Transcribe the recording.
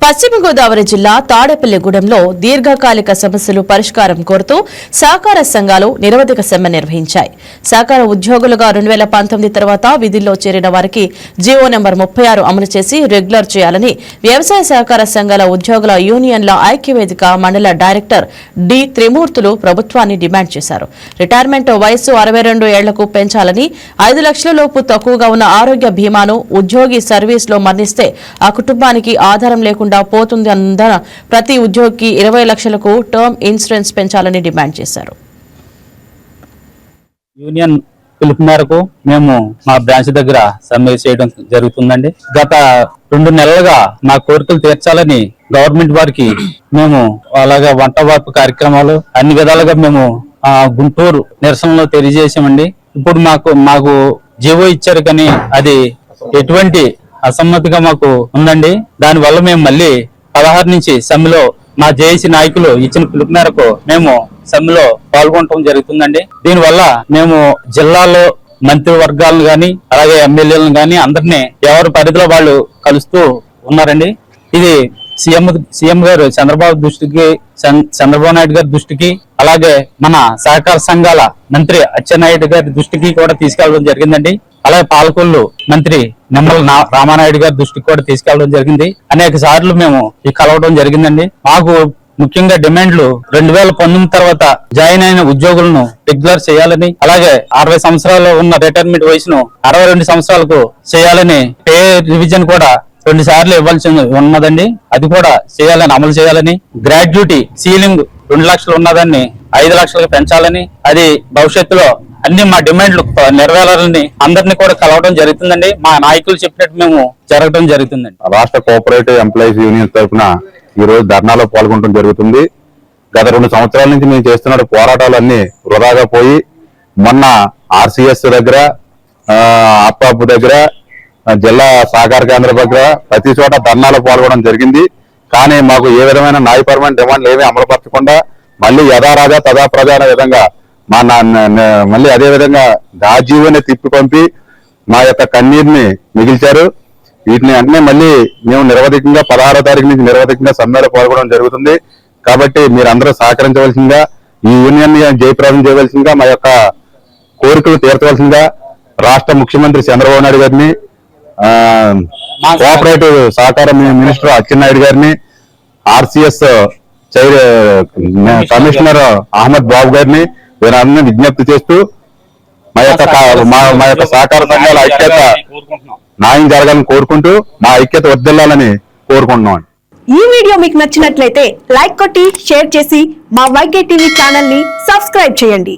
పశ్చిమ గోదావరి జిల్లా తాడేపల్లిగూడెంలో దీర్ఘకాలిక సమస్యలు పరిష్కారం కోరుతూ సహకార సంఘాలు నిరవధిక సమ్మె నిర్వహించాయి. సహకార ఉద్యోగులుగా 2019 తర్వాత విధుల్లో చేరిన వారికి జీవో నెంబర్ 36 అమలు చేసి రెగ్యులర్ చేయాలని వ్యవసాయ సహకార సంఘాల ఉద్యోగుల యూనియన్ల ఐక్యవేదిక మండల డైరెక్టర్ డి త్రిమూర్తులు ప్రభుత్వాన్ని డిమాండ్ చేశారు. రిటైర్మెంట్ వయస్సు 62 ఏళ్లకు పెంచాలని, 5 లక్షల లోపు తక్కువగా ఉన్న ఆరోగ్య బీమాను ఉద్యోగి సర్వీస్లో మరణిస్తే ఆ కుటుంబానికి ఆధారం లేకుండా పోతుంది అన్న ప్రతి ఉద్యోగికి 20 లక్షలకు టర్మ్ ఇన్సూరెన్స్ పెంచాలని డిమాండ్ చేశారు. యూనియన్ పిలుపు మేరకు మేము మా బ్రాంచ్ దగ్గర సమ్మె చేయడం జరుగుతుందండి. గత 2 నెలలుగా మా కోరికలు తీర్చాలని గవర్నమెంట్ వారికి మేము అలాగే వంట వార్పు కార్యక్రమాలు అన్ని విధాలుగా మేము గుంటూరు నిరసనలో తెలియజేసామండి. ఇప్పుడు మాకు జీవో ఇచ్చారు కానీ అది ఎటువంటి అసమ్మతిగా మాకు ఉందండి. దానివల్ల మేము మళ్ళీ 16 నుంచి సమ్మెలో మా జేఏసీ నాయకులు ఇచ్చిన పిలుపు మేరకు మేము సమ్మెలో పాల్గొనడం జరుగుతుందండి. దీనివల్ల మేము జిల్లాలో మంత్రివర్గాలను గాని అలాగే ఎమ్మెల్యేలను గాని అందరినీ ఎవరి పరిధిలో వాళ్ళు కలుస్తూ ఉన్నారండి. ఇది సీఎం గారు చంద్రబాబు నాయుడు గారి దృష్టికి అలాగే మన సహకార సంఘాల మంత్రి అచ్చెన్నాయుడు గారి దృష్టికి కూడా తీసుకెళ్లడం జరిగిందండి. అలాగే పాలకొల్లు మంత్రి నిమ్మల రామానాయుడు గారి దృష్టికి కూడా తీసుకెళ్లడం జరిగింది. అనేక సార్లు మేము కలవడం జరిగిందండి. మాకు ముఖ్యంగా డిమాండ్లు 2019 తర్వాత జాయిన్ అయిన ఉద్యోగులను రెగ్యులర్ చేయాలని, అలాగే 60 సంవత్సరాలు ఉన్న రిటైర్మెంట్ వయసును 62 సంవత్సరాలకు చేయాలని, పే రివిజన్ కూడా 2 సార్లు ఇవ్వాల్సి ఉన్నదండి. అది కూడా చేయాలని, అమలు చేయాలని, గ్రాడ్యుటీ సీలింగ్ 2 లక్షలు ఉన్నదాన్ని 5 లక్షలకు పెంచాలని, అది భవిష్యత్తులో అన్ని మా డిమాండ్లు నెరవేరాలని అందరినీ కూడా కలవడం జరుగుతుందండి. మా నాయకులు చెప్పినట్టు మేము జరగడం జరుగుతుందండి. రాష్ట్ర కోఆపరేటివ్ ఎంప్లాయీస్ యూనియన్ తరఫున ఈ రోజు ధర్నాలో పాల్గొనడం జరుగుతుంది. గత 2 సంవత్సరాల నుంచి మేము చేస్తున్న పోరాటాలన్నీ వృధాగా పోయి మొన్న ఆర్సీఎస్ దగ్గర, అప్పాపు దగ్గర, జిల్లా సహకార కేంద్ర దగ్గర ప్రతి చోట ధర్నాలో పాల్గొనడం జరిగింది. కానీ మాకు ఏ విధమైన న్యాయపరమైన డిమాండ్లు ఏమీ అమలుపరచకుండా మళ్ళీ యథారాజా తదా ప్రజా అనే విధంగా మళ్ళీ అదే విధంగా రాజీవుని తిప్పి పంపి మా యొక్క కన్నీరుని మిగిల్చారు. వీటిని అన్నీ మళ్ళీ మేము నిరవధికంగా 16వ తారీఖు నుంచి నిరవధికంగా సమ్మెలో పాల్గొనడం జరుగుతుంది. కాబట్టి మీరందరూ సహకరించవలసిందిగా, ఈ యూనియన్ ని జయప్రదం చేయవలసిందిగా, మా యొక్క కోరికలు తీర్చవలసిందిగా రాష్ట్ర ముఖ్యమంత్రి చంద్రబాబు నాయుడు గారిని, కోఆపరేటివ్ సహకార మినిస్టర్ అచ్చెన్నాయుడు గారిని, ఆర్సీఎస్ కమిషనర్ అహ్మద్ బాబు గారిని వీరందరినీ విజ్ఞప్తి చేస్తూ మా యొక్క సహకార సంఘాల ఐక్యత న్యాయం జరగాలని కోరుకుంటూ మా ఐక్యత వర్ధిల్లాలని కోరుకుంటున్నాం. ఈ వీడియో మీకు నచ్చినట్లయితే లైక్ కొట్టి షేర్ చేసి మా వైకే టీవీ ఛానల్ ని సబ్స్క్రైబ్ చేయండి.